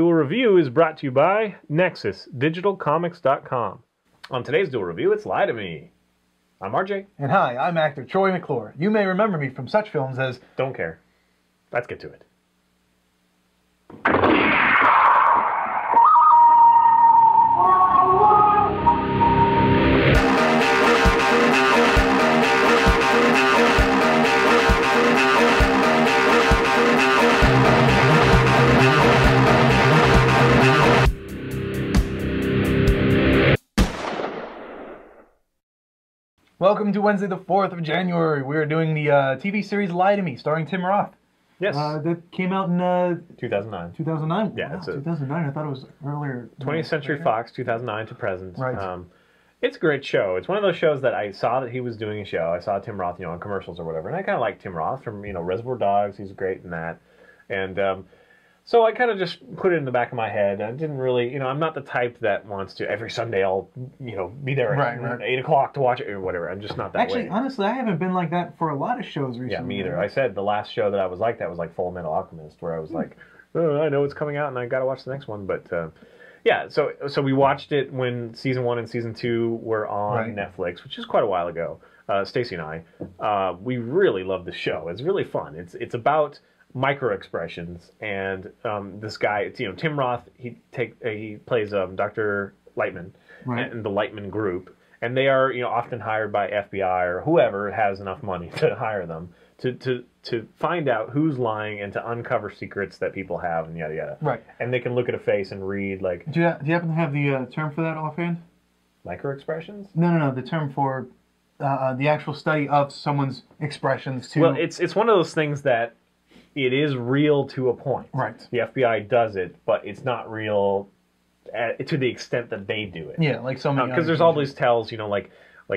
Duel Review is brought to you by NexusDigitalComics.com. On today's Duel Review, it's Lie to Me. I'm RJ. And hi, I'm actor Troy McClure. You may remember me from such films as... Don't care. Let's get to it. Welcome to Wednesday the 4th of January. We are doing the TV series Lie to Me, starring Tim Roth. Yes. That came out in... 2009. 2009? Yeah, wow, it's 2009. I thought it was earlier. 20th Century Fox, 2009 to present. Right. It's a great show. It's one of those shows that I saw that he was doing a show. I saw Tim Roth, on commercials or whatever, and I kind of like Tim Roth from, Reservoir Dogs. He's great in that. And so I kind of just put it in the back of my head. I didn't really, I'm not the type that wants to every Sunday I'll, be there at 8 o'clock to watch it or whatever. I'm just not that way. Actually, honestly, I haven't been like that for a lot of shows recently. Yeah, me either. I said the last show that I was like that was like Full Metal Alchemist, where I was like, oh, I know it's coming out and I got to watch the next one. But yeah, so we watched it when season 1 and season 2 were on Netflix, which is quite a while ago. Stacy and I, we really love the show. It's really fun. It's about micro expressions, and this guy, Tim Roth. He plays Dr. Lightman, and the Lightman Group, and they are often hired by FBI or whoever has enough money to hire them to find out who's lying and to uncover secrets that people have and yada yada. Right. And they can look at a face and read like. Do you happen to have the term for that offhand? Micro expressions? No. The term for the actual study of someone's expressions too. Well, it's one of those things that. It is real to a point. Right. The FBI does it, but it's not real to the extent that they do it. Yeah, like so many. Because there's all these tells, like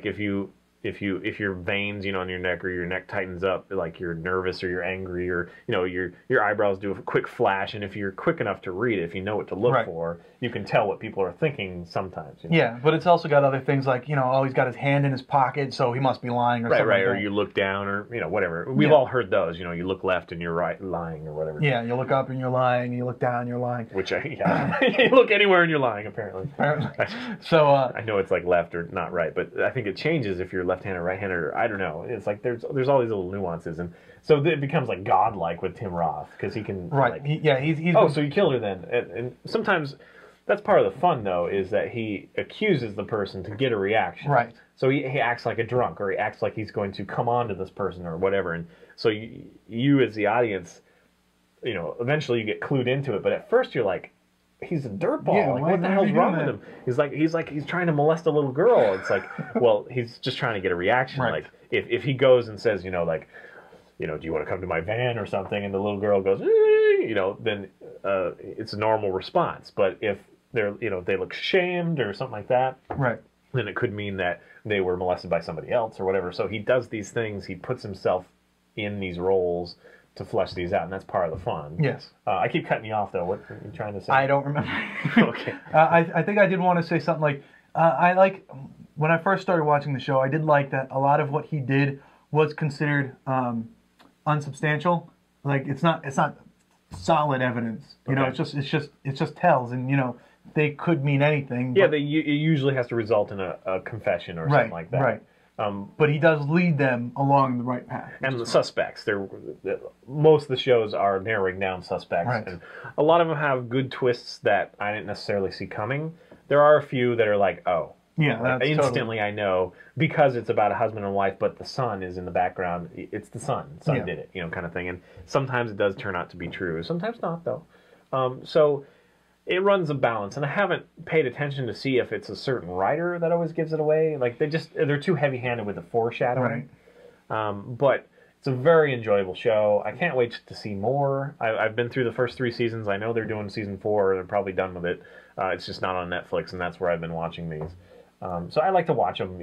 if your veins, on your neck or your neck tightens up, like you're nervous or you're angry or your eyebrows do a quick flash, and if you're quick enough to read it, if you know what to look for, you can tell what people are thinking sometimes. Yeah, but it's also got other things like oh, he's got his hand in his pocket, so he must be lying or something. Right, or you look down or whatever. We've all heard those. You look left and you're right, lying or whatever. Yeah, you look up and you're lying, you look down and you're lying. Which you look anywhere and you're lying apparently. So I know it's like left or not right, but I think it changes if you're left-handed or right-handed, or I don't know. It's like there's all these little nuances, and so it becomes like godlike with Tim Roth because he can. Right. He's. Oh, so you killed her then, and sometimes that's part of the fun though, is that he accuses the person to get a reaction. Right. So he acts like a drunk, or he acts like he's going to come on to this person or whatever, and so you as the audience, eventually you get clued into it, but at first you're like. He's a dirtball. Yeah, like, what the hell's wrong with him? He's trying to molest a little girl. It's like, well, he's just trying to get a reaction. Right. Like, if he goes and says, do you want to come to my van or something, and the little girl goes, then it's a normal response. But if they're, they look shamed or something like that, then it could mean that they were molested by somebody else or whatever. So he does these things. He puts himself in these roles to flesh these out, and that's part of the fun. Yes. I keep cutting you off, though. What are you trying to say? I don't remember. Okay. I think I did want to say something like, when I first started watching the show, I did like that a lot of what he did was considered unsubstantial. Like, it's not solid evidence. It's just tells, and, they could mean anything. Yeah, it usually has to result in a confession or something like that. Right. But he does lead them along the right path. And the suspects. Most of the shows are narrowing down suspects. Right. And a lot of them have good twists that I didn't necessarily see coming. There are a few that are like, oh. Yeah, that's instantly totally. I know, because it's about a husband and wife, but the son is in the background. It's the son. Son did it, kind of thing. And sometimes it does turn out to be true. Sometimes not, though. So it runs a balance, and I haven't paid attention to see if it's a certain writer that always gives it away. Like they're too heavy-handed with the foreshadowing. Right. But it's a very enjoyable show. I can't wait to see more. I've been through the first 3 seasons. I know they're doing season 4. They're probably done with it. It's just not on Netflix, and that's where I've been watching these. So I like to watch them,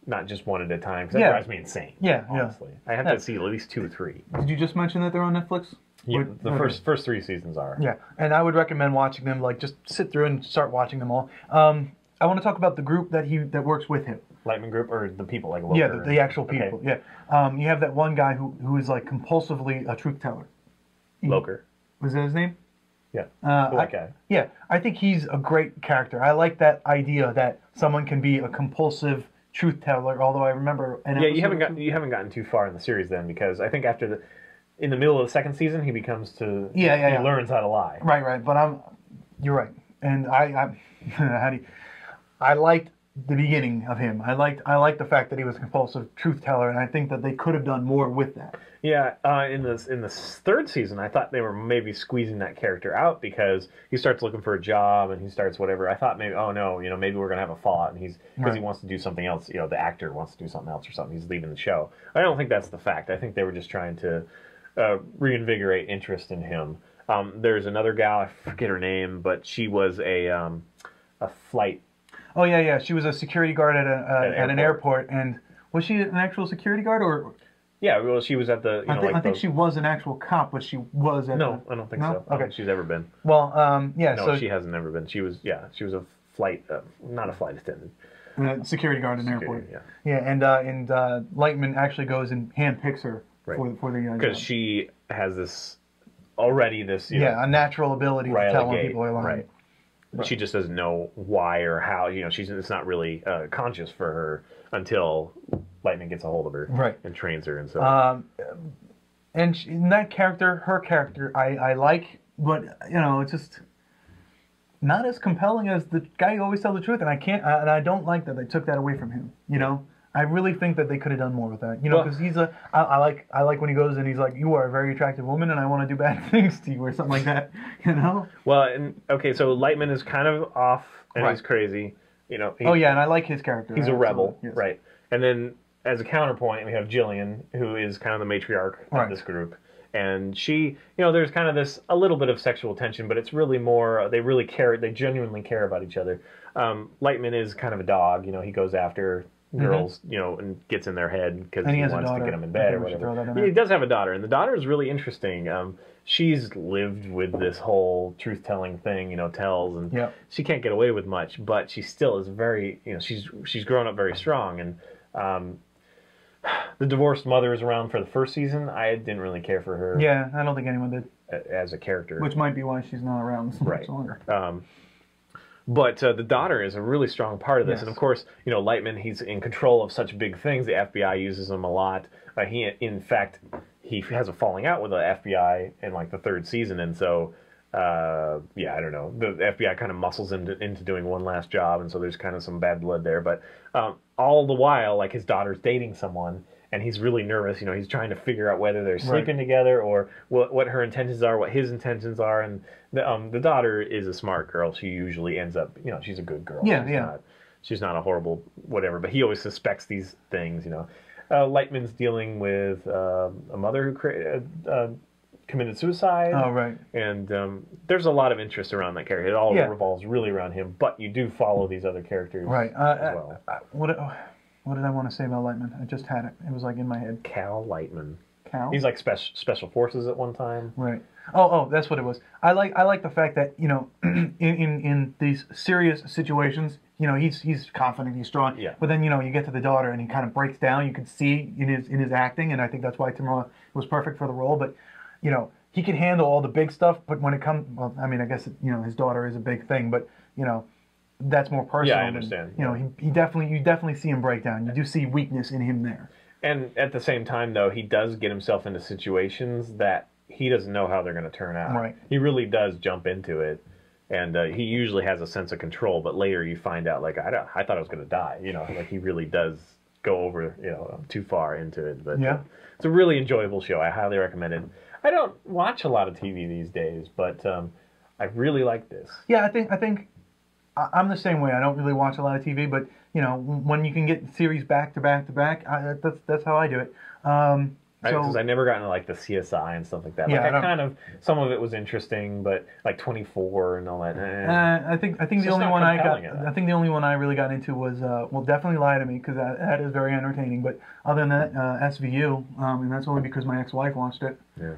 not just one at a time, because that drives me insane. Yeah, honestly. I have to see at least 2 or 3. Did you just mention that they're on Netflix? Yeah, the first 3 seasons are. Yeah, and I would recommend watching them. Like, just sit through and start watching them all. I want to talk about the group that works with him. Lightman Group, or the people like Loker? Yeah, the actual people. Okay. Yeah, you have that one guy who is like compulsively a truth teller. Loker. Was that his name? Yeah, guy. Yeah, I think he's a great character. I like that idea that someone can be a compulsive truth teller. Although I remember, you haven't gotten too far in the series then, because I think in the middle of the second season he becomes to he learns how to lie. Right. But you're right, and I liked the beginning of him. I liked the fact that he was a compulsive truth teller, and I think that they could have done more with that. Yeah, in the third season, I thought they were maybe squeezing that character out because he starts looking for a job and he starts whatever. I thought maybe, oh no, maybe we're gonna have a fallout, and because he wants to do something else. The actor wants to do something else or something. He's leaving the show. I don't think that's the fact. I think they were just trying to reinvigorate interest in him. There's another gal, I forget her name, but she was a flight. Oh yeah. She was a security guard at an airport, and was she an actual security guard or? Yeah, well, she was at the. I think she was an actual cop, but she was at. No, I don't think so. Okay, I don't think she's ever been. Well, yeah. No, she hasn't ever been. She was a flight, not a flight attendant. Security guard in an airport. Yeah. Yeah, and Lightman actually goes and handpicks her for the. Because she has this a natural ability to tell when people are lying. Right. She just doesn't know why or how. It's not really conscious for her until Lightning gets a hold of her, and trains her, and so. And that character, her character, I like, but it's just not as compelling as the guy who always tells the truth, and I don't like that they took that away from him. I really think that they could have done more with that. Because I like when he goes and he's like, "You are a very attractive woman, and I want to do bad things to you," or something like that. Well, so Lightman is kind of off, and he's crazy. And I like his character. He's a rebel, right? And then as a counterpoint, we have Jillian, who is kind of the matriarch of this group. And she, there's kind of a little bit of sexual tension, but it's really more, they genuinely care about each other. Lightman is kind of a dog, he goes after girls, and gets in their head because he wants to get them in bed or whatever. He does have a daughter, and the daughter is really interesting. She's lived with this whole truth-telling thing, tells, and she can't get away with much, but she still is very, she's grown up very strong, and the divorced mother is around for the first season. I didn't really care for her. Yeah, I don't think anyone did. As a character. Which might be why she's not around so much longer. But the daughter is a really strong part of this. Yes. And of course, Lightman, he's in control of such big things. The FBI uses him a lot. In fact, he has a falling out with the FBI in the third season. And so, I don't know. The FBI kind of muscles him into doing one last job. And so there's kind of some bad blood there. But all the while, his daughter's dating someone. And he's really nervous. He's trying to figure out whether they're sleeping together or what her intentions are, what his intentions are. And the daughter is a smart girl. She usually ends up, she's a good girl. She's not a horrible whatever. But he always suspects these things. Lightman's dealing with a mother who committed suicide. Oh, right. And there's a lot of interest around that character. It all revolves really around him. But you do follow these other characters as well. What did I want to say about Lightman? I just had it. It was in my head. Cal Lightman. Cal? He's special forces at one time. Right. Oh, that's what it was. I like the fact that in these serious situations, he's confident, he's strong. Yeah. But then you get to the daughter and he kind of breaks down. You can see in his acting, and I think that's why Timur was perfect for the role. But he can handle all the big stuff. But when it comes, I guess his daughter is a big thing, but that's more personal. Yeah, I understand. You definitely see him break down. You do see weakness in him there. And at the same time, though, he does get himself into situations that he doesn't know how they're going to turn out. Right. He really does jump into it, and he usually has a sense of control. But later, you find out, I thought I was going to die. He really does go over, too far into it. But it's a really enjoyable show. I highly recommend it. I don't watch a lot of TV these days, but I really like this. Yeah, I think. I'm the same way. I don't really watch a lot of TV, but when you can get series back to back to back, that's how I do it. Because I never got into the CSI and stuff like that. Yeah, some of it was interesting, but 24 and all that. I think the only one the only one I really got into was Definitely Lie to Me, because that is very entertaining. But other than that, SVU, and that's only because my ex-wife watched it. Yeah.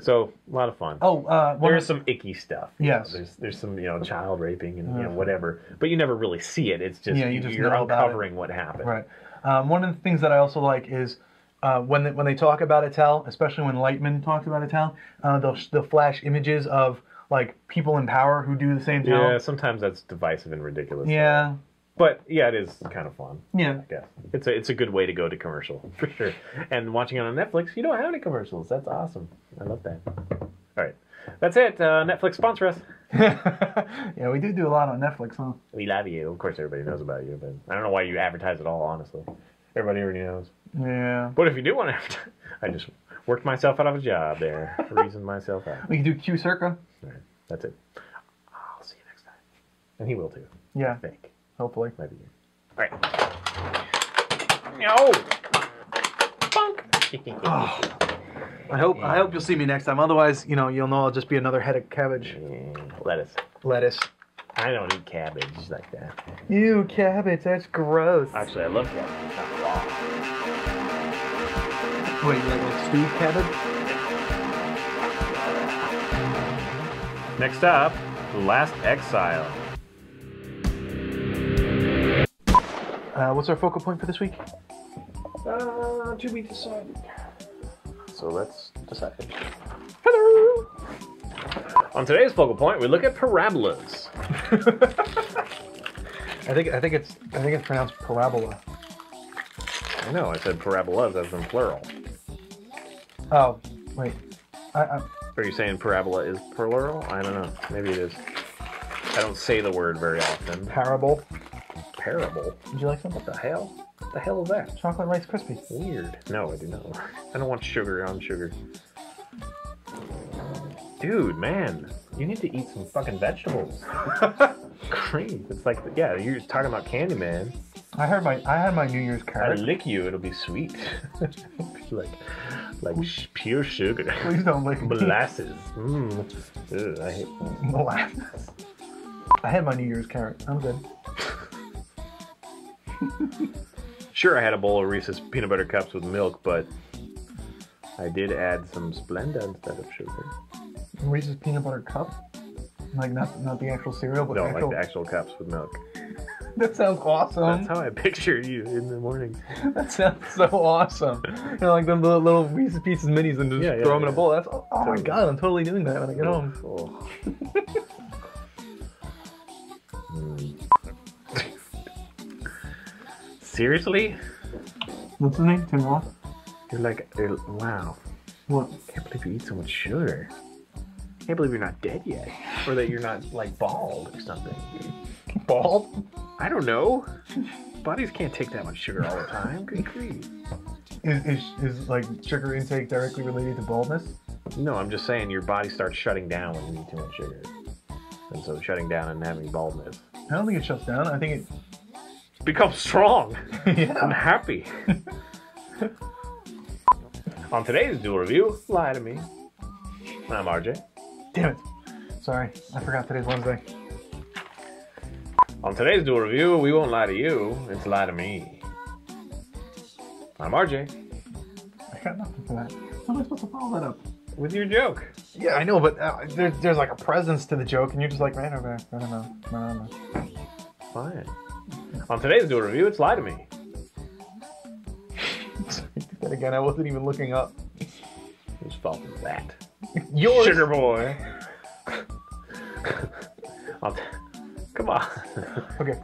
So a lot of fun. There's some icky stuff. Yes. There's some child raping and whatever, but you never really see it. It's just you just you're know uncovering what happened. Right. One of the things that I also like is when they talk about Attell, especially when Lightman talks about Attell, they'll flash images of like people in power who do the same thing. Yeah, sometimes that's divisive and ridiculous. Yeah. But yeah, it is kind of fun. Yeah. I guess. It's a good way to go to commercial, for sure. And watching it on Netflix, you don't have any commercials. That's awesome. I love that. All right. That's it. Netflix sponsor us. Yeah, we do a lot on Netflix, huh? We love you. Of course, everybody knows about you, but I don't know why you advertise at all, honestly. Everybody already knows. Yeah. But if you do want to advertise, I just worked myself out of a job there. Reasoned myself out. We can do Q Circa. All right. That's it. I'll see you next time. And he will too. Yeah. I think. Hopefully. Maybe. All right. No. Funk. Oh. I hope you'll see me next time. Otherwise, you'll know I'll just be another head of cabbage. Lettuce. Lettuce. I don't eat cabbage like that. Ew, cabbage. That's gross. Actually, I love cabbage. It's not raw. Wait, you like stewed cabbage? Next up, The Last Exile. What's our focal point for this week? To be decided. So let's decide. Hello! On today's focal point, we look at parabolas. I think it's pronounced parabola. I know, I said parabolas as in plural. Oh, wait. Are you saying parabola is plural? I don't know. Maybe it is. I don't say the word very often. Parable. Parable? Would you like some? What the hell? What the hell is that? Chocolate Rice Krispies. Weird. No, I do not. I don't want sugar on sugar. Dude, man, you need to eat some fucking vegetables. Great. It's like, yeah, you're just talking about candy, man. I had my New Year's I carrot. lick you, it'll be sweet. like pure sugar. Please don't lick me. Molasses. Ugh, I hate that. Molasses. I had my New Year's carrot. I'm good. Sure, I had a bowl of Reese's peanut butter cups with milk, but I did add some Splenda instead of sugar. Reese's peanut butter cup? Like not the actual cereal, but No, actual... like the actual cups with milk. That sounds awesome. That's how I picture you in the morning. That sounds so awesome. Like the little Reese's Pieces minis and just throw them in a bowl. That's my god, I'm totally doing that when I get home. Oh. Seriously? What's his name? Tim Roth? Wow. What? I can't believe you eat so much sugar. I can't believe you're not dead yet. Or that you're not, like, bald or something. Bald? I don't know. Bodies can't take that much sugar all the time. Good grief. Is like sugar intake directly related to baldness? No, I'm just saying your body starts shutting down when you eat too much sugar. And so shutting down and having baldness. I don't think it shuts down. I think it becomes strong. Yeah. I'm happy. On today's Duel Review, lie to me. I'm RJ. Damn it. Sorry, I forgot today's Wednesday. On today's Duel Review, we won't lie to you, it's lie to me. I'm RJ. I got nothing for that. How am I supposed to follow that up? With your joke. Yeah, I know, but there's like a presence to the joke, and you're just like, man, okay, I don't know. Fine. On today's Duel Review, it's lie to me. Sorry, do that again. I wasn't even looking up. Whose fault is that? Yours. Sugar boy. Come on. Okay.